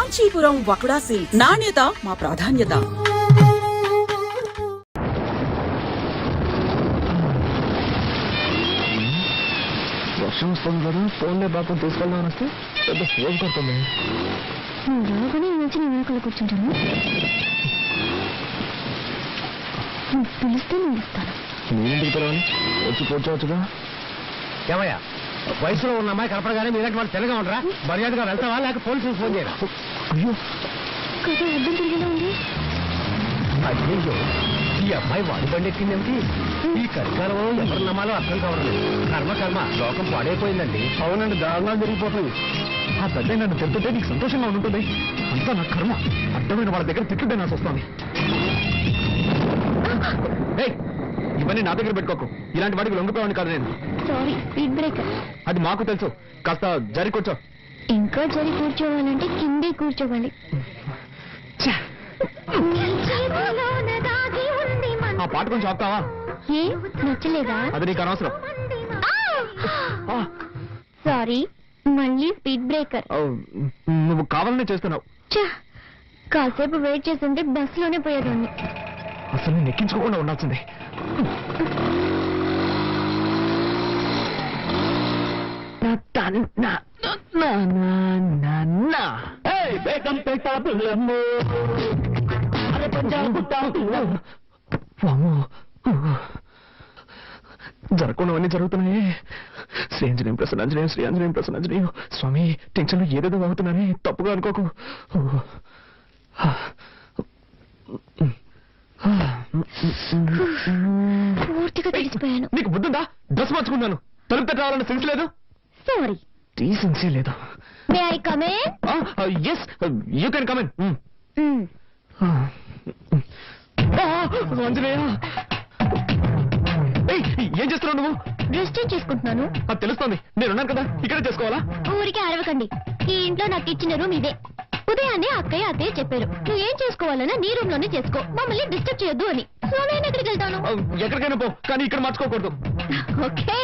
Kanchipuram వకుడా silk, నాణ్యత మా ప్రాధాన్యత. వర్షం వస్తుంది కదా, ఫోన్లే బాబు తీసుకెళ్దామని వస్తే పెద్ద ఫోన్ కొడుతుంది. రాగానే వచ్చి నేను వెనకాల కూర్చుంటాను. పిలిస్తే నేను ఇస్తాను. నేనేంటికి పిలవాలి, వచ్చి కూర్చోవచ్చుగా. ఏమయ్యా, వయసులో ఉన్న అమ్మాయి కనపడగానే మీరంటే వాళ్ళు తెల్లగా ఉండరా? మర్యాదగా వెళ్తావా లేక పోలీసులు ఫోన్ చేయరా? అయ్యో కదా అర్థం తిరిగేలా ఉంది. అయ్యో, ఈ అమ్మాయి వాడి బండి ఎక్కిందేమిటి? ఈ కలికాలంలో ఎవరు నమ్మాలో అర్థం కావట్లేదు. కర్మ లోకం పాడైపోయిందండి. అవునండి, దారుణాలు జరిగిపోతుంది. ఆ పెద్ద నన్ను తింటుంటే నీకు సంతోషంగా ఉంటుంది. అంతా నా కర్మ. అడ్డమైన వాళ్ళ దగ్గర తిట్టుంటే నాకు వస్తుంది. ఇవన్నీ నా దగ్గర పెట్టుకోకు. ఇలాంటి వాడికి లొంగిపోయాను కాదు నేను. Sorry, speed breaker. అది మాకు తెలుసు. కాస్త జరి కూర్చో. ఇంకా జరి కూర్చోవాలంటే కిందే కూర్చోవాలి. ఆ పాట కొంచెం ఆపుతావా? ఏ నచ్చలేదా? అది నీకు అనవసరం. సారీ, మళ్ళీ స్పీడ్ బ్రేకర్. నువ్వు కావాలనే చేస్తున్నావు. కాసేపు వెయిట్ చేస్తుంటే బస్సులోనే పోయేదాన్ని. అసలు నేను ఎక్కించుకోకుండా ఉండాల్సిందే. జరగకుండావన్నీ జరుగుతున్నాయి. శ్రీ ఆంజనేయం ప్రసన్నాంజనేయం, శ్రీ ఆంజనేయం ప్రసన్నాంజనేయం. స్వామి, టెన్షన్ లో ఏదేదో అవుతున్నానే, తప్పుగా అనుకోకు. పూర్తిగా తెలిసిపోయాను. నీకు బుద్ధుందా? డ్రెస్ మార్చుకున్నాను, తలుపు తట్ట రావాలన్న సెన్స్ లేదు. సారీ, డీసెన్సీ లేదు. May I come in? Yes, you can come in. Anjaneya, ఏం చేస్తున్నావు నువ్వు? డ్రెస్ చేంజ్ చేసుకుంటున్నాను. అది తెలుస్తోంది, నేనున్నాను కదా, ఇక్కడే చేసుకోవాలా? ఊరికే అరవకండి. ఈ ఇంట్లో నాకు ఇచ్చిన రూమ్ ఇదే. ఉదయాన్నే అత్తయ్య చెప్పారు, నువ్వు ఏం చేసుకోవాలన్నా నీ రూమ్ లోనే చేసుకో, మమ్మల్ని డిస్టర్బ్ చేయొద్దు అని. సో నేను ఎక్కడికి వెళ్తాను? ఎక్కడికైనా పో, కానీ ఇక్కడ మార్చుకోకూడదు. ఓకే.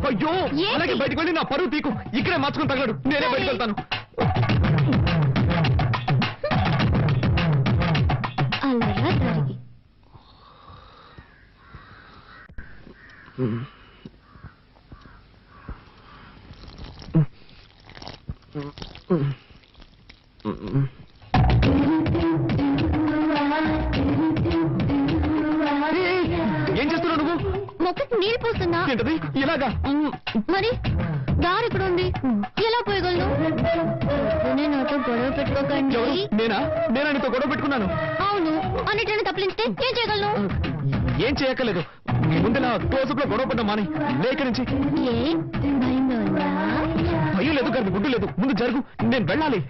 అయ్యో, అలాగే బయటకు వెళ్ళి నా పరువు తీకు. ఇక్కడే మార్చుకుని తగలడు, నేనే బయటకు వెళ్తాను. అలా జరిగి ఏం చేస్తున్నావు నువ్వు? మొక్కకి నీళ్ళు పోస్తున్నా. ఏంటది ఇలాగా? మరి దారి ఇక్కడ ఉంది, ఎలా పోయగలను? నాతో గొడవ పెట్టుకోకండి. నేనా నీతో గొడవ పెట్టుకున్నాను? అవును, అన్నిటిని తప్పించితే ఏం చేయగలను? ఏం చేయక్కర్లేదు. ముందులా తోసులో గొడవ పడ్డా మాని, లేక నుంచి. ఏ భయంగా ఉందా? భయం లేదు గారి, గుడ్డు లేదు. ముందు జరుగు, నేను వెళ్ళాలి.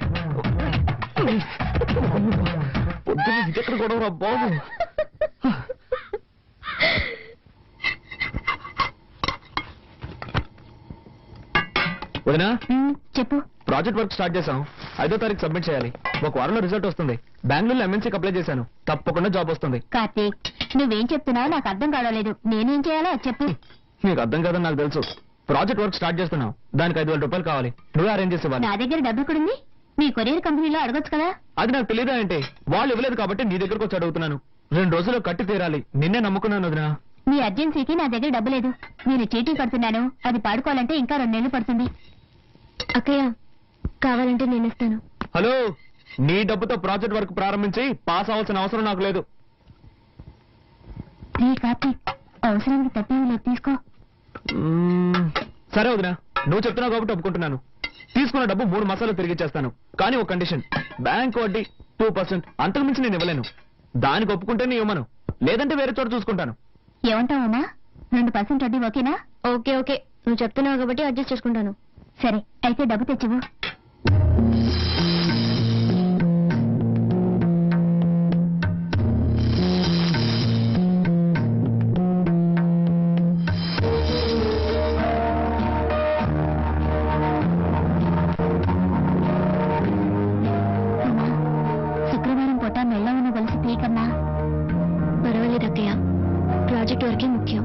ఎక్కడ గొడవరా బాబు? వదినా, చెప్పు. ప్రాజెక్ట్ వర్క్ స్టార్ట్ చేశాం. 5వ తారీఖు సబ్మిట్ చేయాలి. ఒక వారంలో రిజల్ట్ వస్తుంది. బెంగళూరులో ఎంఎన్సీకి అప్లై చేశాను. తప్పకుండా జాబ్ వస్తుంది. కార్తీక్, నువ్వేం చెప్తున్నావు నాకు అర్థం కావలేదు. నేనేం చేయాలో చెప్పు. నీకు అర్థం కాదని నాకు తెలుసు. ప్రాజెక్ట్ వర్క్ స్టార్ట్ చేస్తున్నావు, దానికి 5,000 రూపాయలు కావాలి. నువ్వే అరేంజ్ చేసేవాళ్ళు. నా దగ్గర డబ్బు కూడా ఉంది. మీ కొరియర్ కంపెనీలో అడగొచ్చు కదా. అది నాకు తెలియదా అంటే? వాళ్ళు ఇవ్వలేదు కాబట్టి నీ దగ్గరకు వచ్చి అడుగుతున్నాను. 2 రోజుల్లో కట్టి తీరాలి. నిన్నే నమ్ముకున్నాను వదినా. మీ అర్జెన్సీకి నా దగ్గర డబ్బు లేదు. నేను చీటీ కడుతున్నాను, అది పాడుకోవాలంటే ఇంకా 2 నెలలు పడుతుంది. అక్కయ్య, కావాలంటే నేను ఇస్తాను. హలో, నీ డబ్బుతో ప్రాజెక్ట్ వర్క్ ప్రారంభించి పాస్ అవ్వాల్సిన అవసరం నాకు లేదు. కార్తీక్, అవసరానికి తప్పేమి లేదు, తీసుకో. సరే వదినా, నువ్వు చెప్తున్నావు కాబట్టి ఒప్పుకుంటున్నాను. తీసుకున్న డబ్బు 3 మాసాలు తిరిగి చేస్తాను. కానీ ఒక కండిషన్, బ్యాంక్ వడ్డీ 2%, అంతకు మించి నేను ఇవ్వలేను. దానికి ఒప్పుకుంటే నీ ఇవ్వను, లేదంటే వేరే చోట చూసుకుంటాను. ఏమంటావమ్మా? 2% వడ్డీ ఓకేనా? ఓకే ఓకే, నువ్వు చెప్తున్నావు కాబట్టి అడ్జస్ట్ చేసుకుంటాను. సరే, అయితే డబ్బు తెచ్చివు. శుక్రవారం పూట మెల్లవను కలిసి తీకమ్మా. పర్వాలేదు అక్కయ్య, ప్రాజెక్ట్ వరకే ముఖ్యం.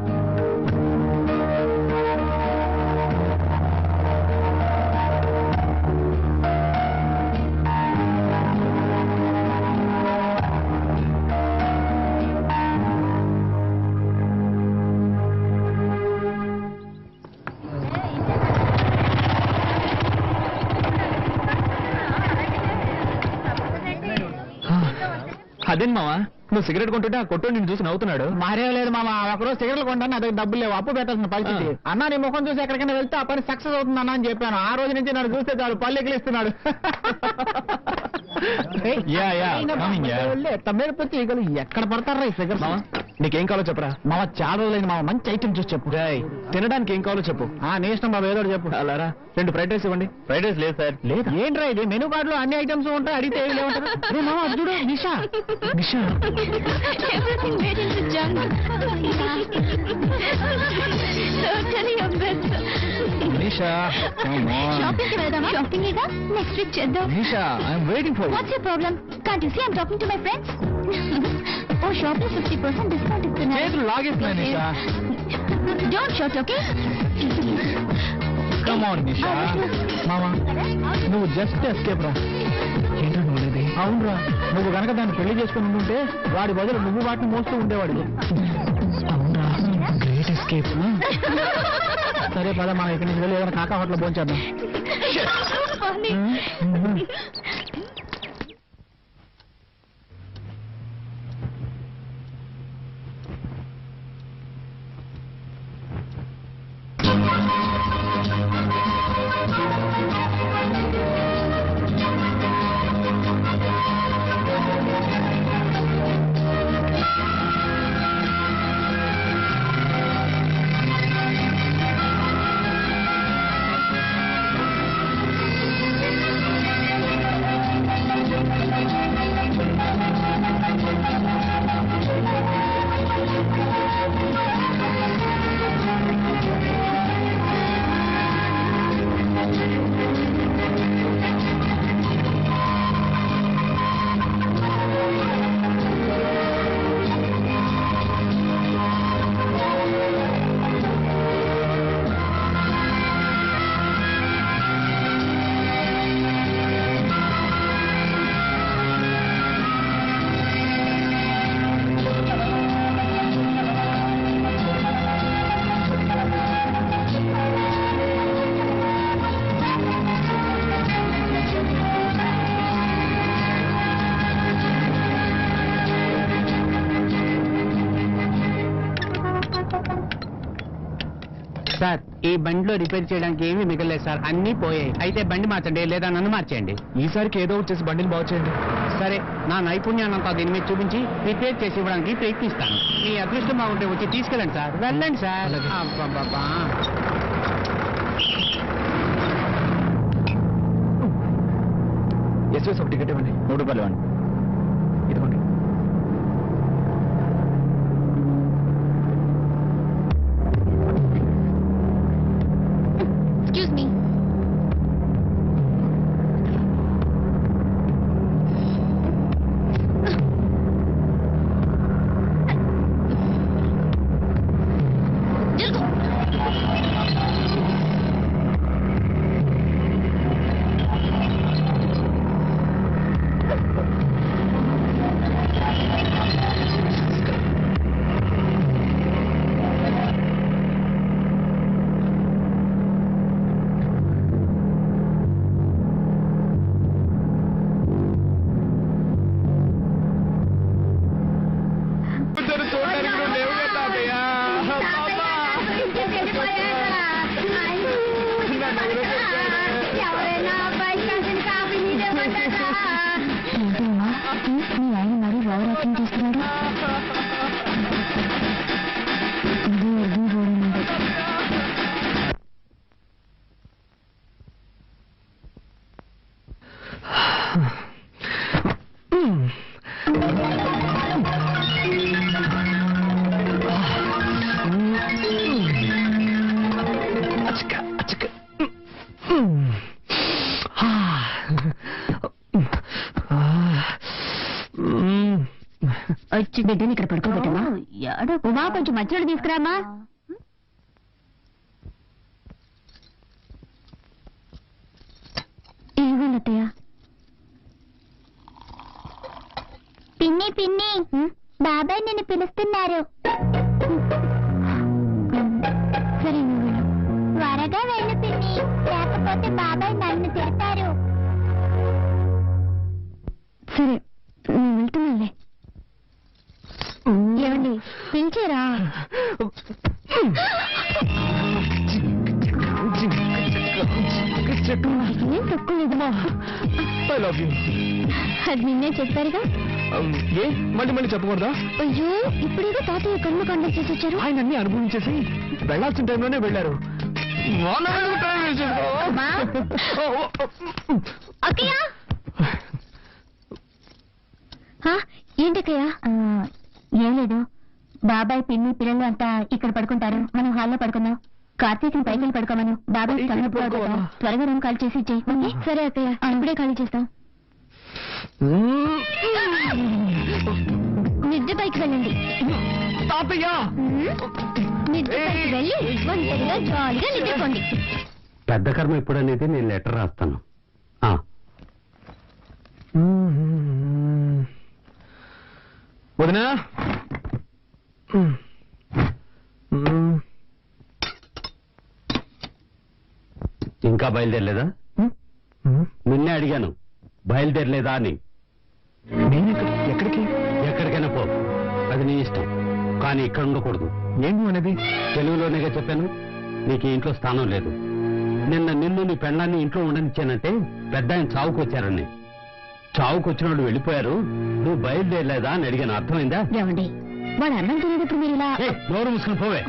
అదేం మావా నువ్వు సిగరెట్ కొంటుంటే ఆ కొట్టు నిన్ను చూసి నవ్వుతున్నాడు. మారేం లేదు మామ, ఒకరోజు సిగరెట్లు కొంటాను, నా దగ్గర డబ్బులు లేవు, అప్పు పెట్టాల్సిన పరిస్థితి. అన్నా నీ ముఖం చూసి ఎక్కడికైనా వెళ్తే ఆ పని సక్సెస్ అవుతుంది అన్న అని చెప్పాను. ఆ రోజు నుంచి నన్ను చూస్తే చాలు పళ్ళు ఎక్కిలిస్తున్నాడు. తమ్మేడిపోతే ఈగలు ఎక్కడ పడతారా ఈ ఫిగర్? మావా నీకేం కావాలో చెప్పరా. మామ చాలా రోజులైంది మామ, మంచి ఐటమ్ చూసి చెప్పు. తినడానికి ఏం కావాలో చెప్పు. నీ ఇష్టం బాబు, ఏదో ఒకటి చెప్పు. అలారా 2 ఫ్రైడ్ రైస్ ఇవ్వండి. ఫ్రైడ్ రైస్ లేదు సార్. లేదా ఏంట్రా ఇది, మెనూ కార్డు లో అన్ని ఐటమ్స్ ఉంటాయి, అడిగితే ఏమి లేవుంటారు. అరే మామ అది చూడు, Nisha. Nisha Everything made into junk. Totally a mess. Nisha shopping కి వెళ్దామా? షాపింగ్ ఇగా నెక్స్ట్ వీక్ చేద్దాం. Nisha I'm waiting for What's your problem? Can't you see I'm talking to my friends? Oh, shop లో 50% డిస్కౌంట్ ఇస్తున్నారు. చేతులు లాగేస్తున్నాయి Nisha. Don't shout, okay? Come on Nisha. మామ నువ్వు జస్ట్ ఎస్కేప్ రా. ఏంటో నువ్వు అవునరా, నువ్వు గనక దాన్ని పెళ్లి చేసుకుని ఉంటే వాడి బదులు నువ్వు వాటిని మోస్తూ ఉండేవాడు. అవునా గ్రేట్ ఎస్కేప్. సరే పద మనం ఇక్కడి నుంచి వెళ్ళి ఏదైనా కాకా హోటల్ భోంచేద్దాం. Funny. సార్ ఈ బండిలో రిపేర్ చేయడానికి ఏమీ మిగలేదు సార్, అన్ని పోయాయి. అయితే బండి మార్చండి లేదా నన్ను మార్చేయండి. ఈసారికి ఏదో వచ్చేసి బండిని బాగు చేయండి. సరే నా నైపుణ్యాన్నంతా దీని మీద చూపించి రిపేర్ చేసి ఇవ్వడానికి ప్రయత్నిస్తాను. మీ అదృష్టం బాగుంటే వచ్చి తీసుకెళ్ళండి సార్. వెళ్ళండి సార్. అబ్బబ్బబ్బా. ఎస్ఎస్ ఒక టికెట్ ఇవ్వండి. 3 రూపాయలు ఇవ్వండి. ఇదిగోండి. Excuse me. వచ్చి బిడ్డని ఇక్కడ పడుకోబెట్టమా. ఉమా కొంచెం మధ్యలో తీసుకురామా. ఏమన్నయ్య? పిన్ని పిన్ని బాబాయ్ నిన్ను పిలుస్తున్నారు. సరే త్వరగా వెళ్ళు పిన్ని, లేకపోతే బాబాయ్ నన్ను తిడతారు. సరే నేను వెళ్తున్నానులే. ఏం తక్కువ లేదమ్మా. I love you. అది నిన్నే చెప్పారుగా. ఏ మళ్ళీ మళ్ళీ చెప్పకూడదా? అయ్యో ఇప్పుడేదో తాతయ్య కర్మకాండ చేసి వచ్చారు. ఆయన అన్ని అనుభవించేసి వెళ్ళాల్సిన టైంలోనే వెళ్ళారు. అమ్మా. అక్కయ్య ఏంటక్కయ్య? ఏం లేదు, బాబాయ్ పిన్ని పిల్లలు అంతా ఇక్కడ పడుకుంటారు, మనం హాల్లో పడుకుందాం. కార్తీక్ పైకి పడుకోమను. బాబాయ్ త్వరగా రూమ్ ఖాళీ చేసి ఇచ్చేయి. సరే అక్కయ్య, ఇప్పుడే ఖాళీ చేస్తాం. మిద్దె పైకి వెళ్ళండి. మిద్దె పైకి వెళ్ళి ఒంటరిగా జాలీగా నిద్రపోండి. పెద్ద కర్మ ఇప్పుడు అనేది నేను లెటర్ రాస్తాను. వదినా, ఇంకా బయలుదేరలేదా? నిన్నే అడిగాను బయలుదేరలేదా అని. నేను ఎక్కడికి? ఎక్కడికైనా పో, అది నీ ఇష్టం, కానీ ఇక్కడ ఉండకూడదు. ఏంటి అనేది? తెలుగులోనేగా చెప్పాను, నీకు ఈ ఇంట్లో స్థానం లేదు. నిన్ను నీ పెళ్ళాన్ని ఇంట్లో ఉండనిచ్చానంటే పెద్ద ఆయన చావుకు వచ్చారని. చావుకు వచ్చిన వాళ్ళు వెళ్ళిపోయారు, నువ్వు బయలుదేరలేదా అని అడిగాను. అర్థమైందా? ఏమండి, వాడు అన్నం తినేటప్పుడు మీరు ఇలా నోరు మూసుకుని పోవే.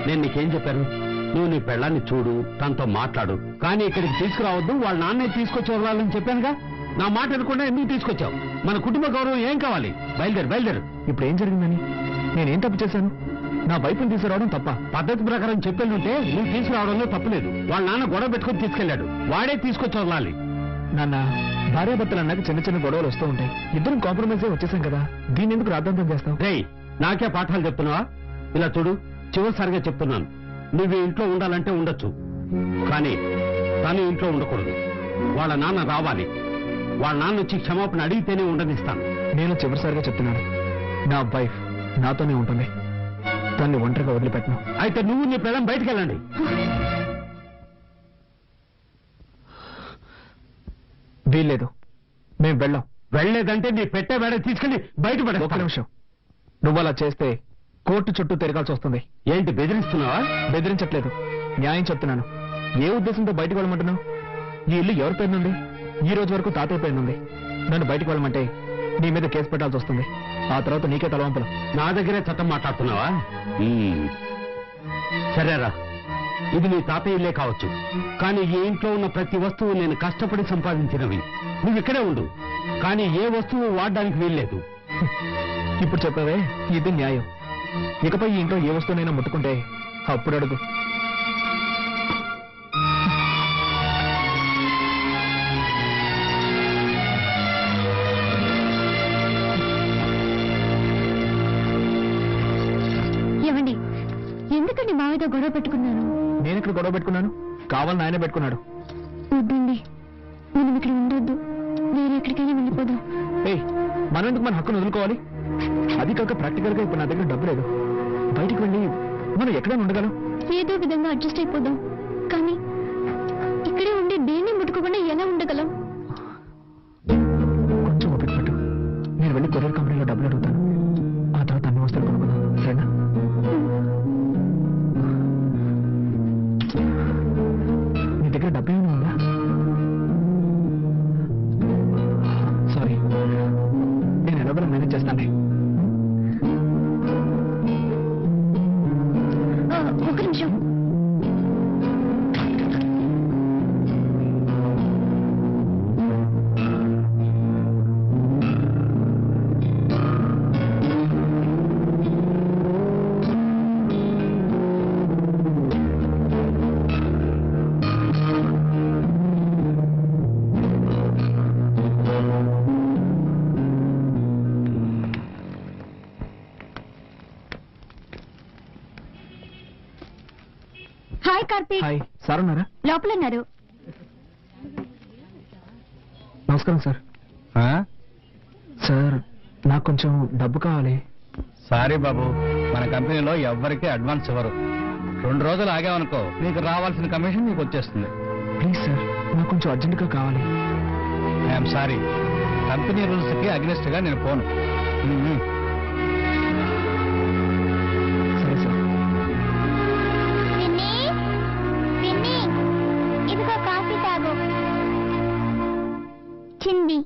నేను నీకేం చెప్పాను? నువ్వు నీ పెళ్ళాన్ని చూడు, తనతో మాట్లాడు, కానీ ఇక్కడికి తీసుకురావద్దు, వాళ్ళ నాన్నే తీసుకొచ్చి వదలాలని చెప్పానుగా. నా మాట అనుకుండా ఎందుకు తీసుకొచ్చావు? మన కుటుంబ గౌరవం ఏం కావాలి? బయలుదేరు. ఇప్పుడు ఏం జరిగిందని? నేనేం తప్పు చేశాను? నా వైపుని తీసుకురావడం తప్ప? పద్ధతి ప్రకారం చెప్పేళ్ళుంటే నువ్వు తీసుకురావడంలో తప్పులేదు. వాళ్ళ నాన్న గొడవ పెట్టుకుని తీసుకెళ్లాడు, వాడే తీసుకొచ్చి వదలాలి. నాన్న, భార్యాభర్తలు అన్నాక చిన్న చిన్న గొడవలు వస్తూ ఉంటాయి. ఇద్దరం కాంప్రమైజ్ వచ్చేసాం కదా, దీన్ని ఎందుకు రాద్ధాంతం చేస్తాం? రేయ్, నాకే పాఠాలు చెప్తున్నావా? ఇలా చూడు, చివరిసారిగా చెప్తున్నాను, నువ్వు ఇంట్లో ఉండాలంటే ఉండొచ్చు, కానీ తను ఇంట్లో ఉండకూడదు. వాళ్ళ నాన్న రావాలి, వాళ్ళ నాన్న వచ్చి క్షమాపణ అడిగితేనే ఉండనిస్తాను. నేను చివరిసారిగా చెప్తున్నాను, నా వైఫ్ నాతోనే ఉంటుంది, దాన్ని ఒంటరిగా వదిలిపెట్టను. అయితే నువ్వు నీ పిల్లం బయటికి వెళ్ళండి. వీల్లేదు, మేం వెళ్ళాం. వెళ్ళలేదంటే నీ పెట్టే వేడ తీసుకెళ్లి బయట ఒక పడే. నిమిషం, నువ్వు అలా చేస్తే కోర్టు చుట్టూ తిరగాల్సి వస్తుంది. ఏంటి బెదిరిస్తున్నావా? బెదిరించట్లేదు, న్యాయం చెప్తున్నాను. ఏ ఉద్దేశంతో బయటకు వెళ్ళమంటున్నావు? ఈ ఇల్లు ఎవరి పేరునుంది? ఈ రోజు వరకు తాతయ్య పేరునుంది. నన్ను బయటకు వెళ్ళమంటే నీ మీద కేసు పెట్టాల్సి వస్తుంది. ఆ తర్వాత నీకే తలవంపులు. నా దగ్గరే చట్టం మాట్లాడుతున్నావా? సరేరా, ఇది నీ తాతయ్య ఇల్లే కావచ్చు, కానీ ఈ ఇంట్లో ఉన్న ప్రతి వస్తువు నేను కష్టపడి సంపాదించినవి. నువ్వు ఇక్కడే ఉండు, కానీ ఏ వస్తువు వాడడానికి వీల్లేదు. ఇప్పుడు చెప్పవే, ఇది న్యాయం. ఇకపై ఈ ఇంట్లో ఏ వస్తువునైనా ముట్టుకుంటే అప్పుడు అడుగు. ఏమండి, ఎందుకండి మావితో గొడవ పెట్టుకున్నాను? నేను ఇక్కడ గొడవ పెట్టుకున్నాను, కావాలని ఆయనే పెట్టుకున్నాడు. వద్దండి, మనం ఇక్కడ ఉండొద్దు, వేరే ఎక్కడికైనా వెళ్ళిపోదాం. ఏయ్, మనం ఎందుకు మన హక్కును వదులుకోవాలి? అది కాక ప్రాక్టికల్ గా ఇప్పుడు నా దగ్గర డబ్బు లేదు. బయటికి వెళ్ళి మనం ఎక్కడైనా ఉండగలం. ఏదో విధంగా అడ్జస్ట్ అయిపోదాం, కానీ ఇక్కడే ఉండి దేన్ని ముట్టుకోకుండా ఎలా ఉండగలం? కొంచెం ఓపిక పట్టు, నేను వెళ్ళి కొరియర్ కంపెనీలో డబ్బులు అడుగుతాను. ఆ తర్వాత అన్ని వస్తువులు కొనుక్కుందాం, సరేనా? నీ దగ్గర డబ్బు ఏమైనా ఉందా? సారీ, నేను ఎలాగో మేనేజ్ చేస్తాను. ఒక నిమిషం. హాయ్ కార్తీక్. హాయ్, సార్ ఉన్నారా? లోపల ఉన్నారు. నమస్కారం సార్. సార్, నాకు కొంచెం డబ్బు కావాలి. సారీ బాబు, మన కంపెనీలో ఎవ్వరికీ అడ్వాన్స్ ఇవ్వరు. 2 రోజులు ఆగామనుకో, నీకు రావాల్సిన కమిషన్ నీకు వచ్చేస్తుంది. ప్లీజ్ సార్, నాకు కొంచెం అర్జెంటుగా కావాలి. ఐఎమ్ సారీ, కంపెనీ రూల్స్ కి అగ్నిస్ట్ గా నేను పోను. సరే సార్. పిన్ని, పిన్ని, ఇదిగో కాఫీ తాగు. నచ్చింది.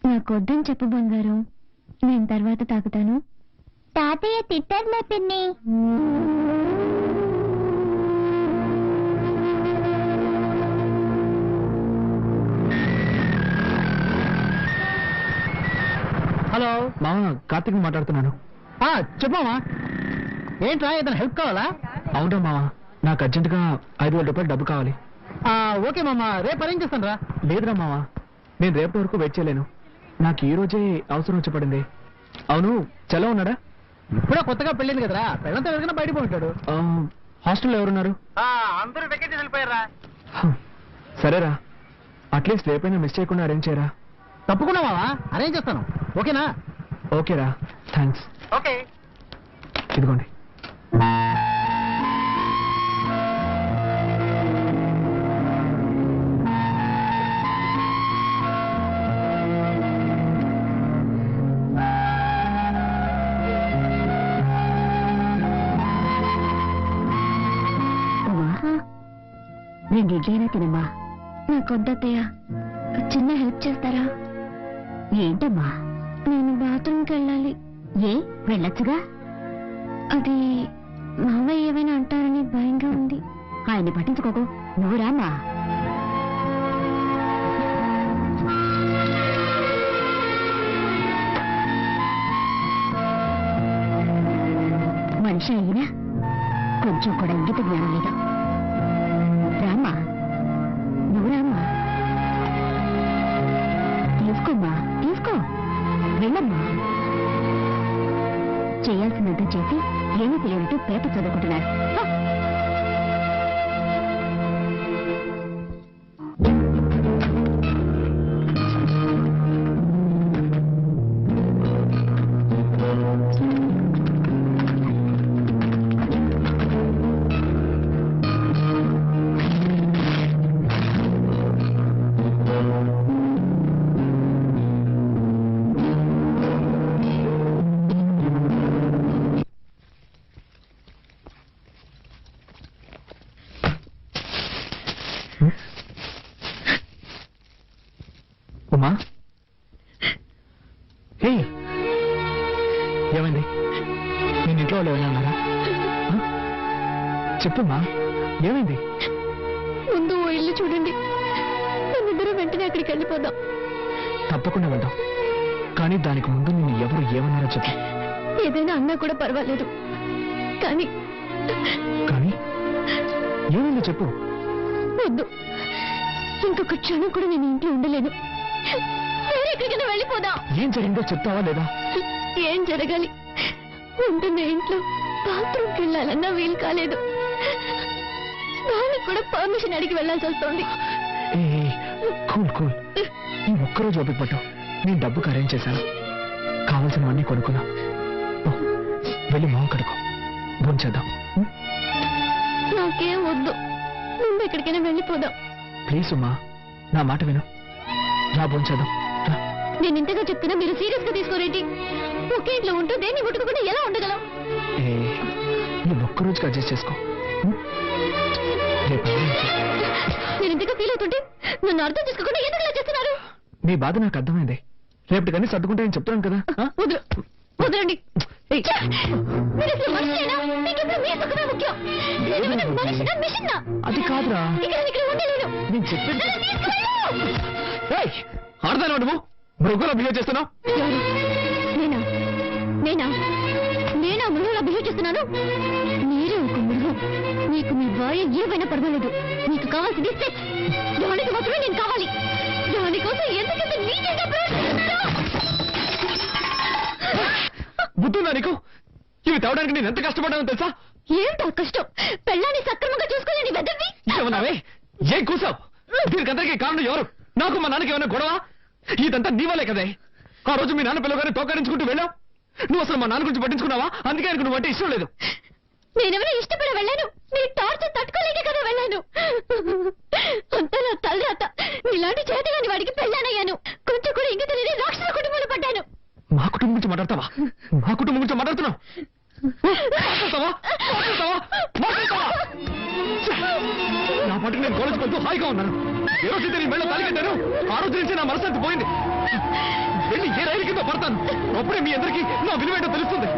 నాకొద్దని చెప్పు బంగారం, నేను తర్వాత తాగుతాను. తాతయ్య తిట్టర్లే పిన్ని. హలో మామ, కార్తీక్ మాట్లాడుతున్నాను. చెప్పమ్మా. ఏంట్రా, ఏదైనా హెల్ప్ కావాలా? అవునా మామ, నాకు అర్జెంటుగా 5,000 రూపాయలు డబ్బు కావాలి. ఓకే మామ, రేపు అరేంజ్ చేస్తాను రా. లేదురా మామ, నేను రేపటి వరకు వెయిట్ చేయలేను. నాకు ఈ రోజే అవసరం వచ్చి పడింది. అవును, చలో ఉన్నాడా? ఇప్పుడే కొత్తగా పెళ్ళింది కదరా, పెళ్ళంతా ఎవరికైనా బయట పోయింటాడు. హాస్టల్లో ఎవరున్నారు? అందరూ వెకేషన్ వెళ్ళిపోయారా. సరేరా, అట్లీస్ట్ రేపైనా మిస్ చేయకుండా అరేంజ్ చేయరా. తప్పకుండా మావా, అరేంజ్ చేస్తాను. ఓకేనా? ఓకేరా, థ్యాంక్స్. ఓకే. ఇదిగోండి. రెండు ఇడ్లైనా తినమ్మా. నాకొద్దయ్య, చిన్న హెల్ప్ చేస్తారా? ఏంటమ్మా? నేను బాత్రూమ్కి వెళ్ళాలి. ఏ, వెళ్ళొచ్చుగా. అది మావయ్య ఏమైనా అంటారని భయంగా ఉంది. ఆయన్ని పట్టించుకోకు, నువ్వు రామ్మా. మనిషి అయినా కొంచెం కూడా ఇంగిత జ్ఞానం లేదు. రామ్మా, నువ్వు రామ్మా. తీసుకోమ్మా, తీసుకో, వెళ్ళమ్మా. చేయాల్సినంత చేసి ఏమీ తెలియనట్టు పేపర్ చదువుకుంటున్నారు. ఉమా, హే, ఏమైంది? నేను ఇంట్లో వాళ్ళు ఏమైనా అన్నారా? చెప్పుమా, ఏమైంది? ముందు ఓ ఇల్లు చూడండి, మనిద్దరం వెంటనే అక్కడికి వెళ్ళిపోదాం. తప్పకుండా వెళ్దాం, కానీ దానికి ముందు నిన్ను ఎవరు ఏమన్నారో చెప్పు. ఏదైనా అన్నా కూడా పర్వాలేదు, కానీ కానీ ఏమైందో చెప్పు. వద్దు, ఇంకొక క్షణం కూడా నేను ఇంట్లో ఉండలేను. వేరే ఎక్కడికైనా వెళ్ళిపోదాం. ఏం జరిగిందో చెప్తావా లేదా? ఏం జరగాలి? ఉంటున్న ఇంట్లో బాత్రూమ్కి వెళ్ళాలన్నా వీలు కాలేదు. వాళ్ళకి కూడా పర్మిషన్ అడిగి వెళ్ళాల్సి వస్తుంది. కూల్ కూల్, ఈ ఒక్కరోజు ఓపిక పట్టు. నేను డబ్బుకి అరేంజ్ చేశాను, కావాల్సినవన్నీ కొనుక్కున్నా. వెళ్ళి మొహం కడుకో, భోంచేద్దాం. నాకేం వద్దు, ముందు ఎక్కడికైనా వెళ్ళిపోదాం. ప్లీజ్ ఉమ్మా, నా మాట విను. రా, భోంచేద్దాం. నేను ఇంతగా చెప్తున్నా మీరు సీరియస్ గా తీసుకోరేంటి? ఒకే ఇంట్లో ఉంటూ దేన్ని ముట్టుకోకుండా ఎలా ఉండగలం? నువ్వు ఒక్కరోజుకి అడ్జస్ట్ చేసుకో. రేపు నేను ఇంతగా ఫీల్ అవుతుంటే నన్ను అర్థం చేసుకోకుండా ఎందుకు ఇలా చేస్తున్నారు? నీ బాధ నాకు అర్థమైంది. రేపటి కానీ సర్దుకుంటే నేను చెప్తాను కదా. వదలండి. మీరు అసలు మనిషేనా? మీకెప్పుడు మీ సుఖమే ముఖ్యం. నేనేమైనా మనిషినా, మిషన్నా? అది కాదురా, ఇక్కడ ఉండలేను. నేను చెప్పేది. ఆడదాను నువ్వు మృగంలో బిహేవ్ చేస్తున్నావు. నేనా నేనా నేనా మృగంలా బిహేవ్ చేస్తున్నాను? మీరే ఒక మృగం. మీకు మీ భార్య ఏమైనా పర్వాలేదు. మీకు కావాల్సింది సెక్స్. దానికి మాత్రమే నేను కావాలి. దానికోసం ఎందుకంటే నీకేగా బుద్ధుందా నీకు? ఇవి తేవడానికి నేను ఎంత కష్టపడ్డానో తెలుసా? ఏమిటో కష్టం? పెళ్ళాన్ని సక్రమంగా చూసుకోలేని వెదవి. ఏమన్నావే? ఏం కూసావు? దీనికందరికీ కారణం ఎవరు? నాకు మా నాన్నకి ఏమైనా గొడవ? ఇదంతా నీ వల్లే కదే. ఆ రోజు మీ నాన్న పిల్లగానే తోకరించుకుంటూ వెళ్ళావు. నువ్వు అసలు మా నాన్న గురించి పట్టించుకున్నావా? అందుకే ఆయనకు నువ్వు అంటే ఇష్టం లేదు. నేనెవరో ఇష్టపడి వెళ్ళాను. నీ టార్చర్ తట్టుకోలేకే కదా వెళ్ళాను. అంతా నా తలరాత. ఇలాంటి చేతగాని వాడికి పెళ్ళానయ్యాను. కొంచెం కూడా ఇంక తెలియని రాక్షస కుటుంబంలో పడ్డాను. మా కుటుంబం గురించి మాట్లాడతావా? మా కుటుంబం గురించి మాట్లాడుతున్నావు? నా పాటికి నేను కాలేజ్కి వెళ్తూ హాయిగా ఉన్నాను. ఏ రోజైతే నీ మెళ్ళ తాలికట్టాను ఆ రోజు నుంచి నా మనశ్శాంతి పోయింది. వెళ్ళి ఏ రైలు కింద పడతాను, అప్పుడే మీ అందరికీ నా విలువేంటో తెలుస్తుంది.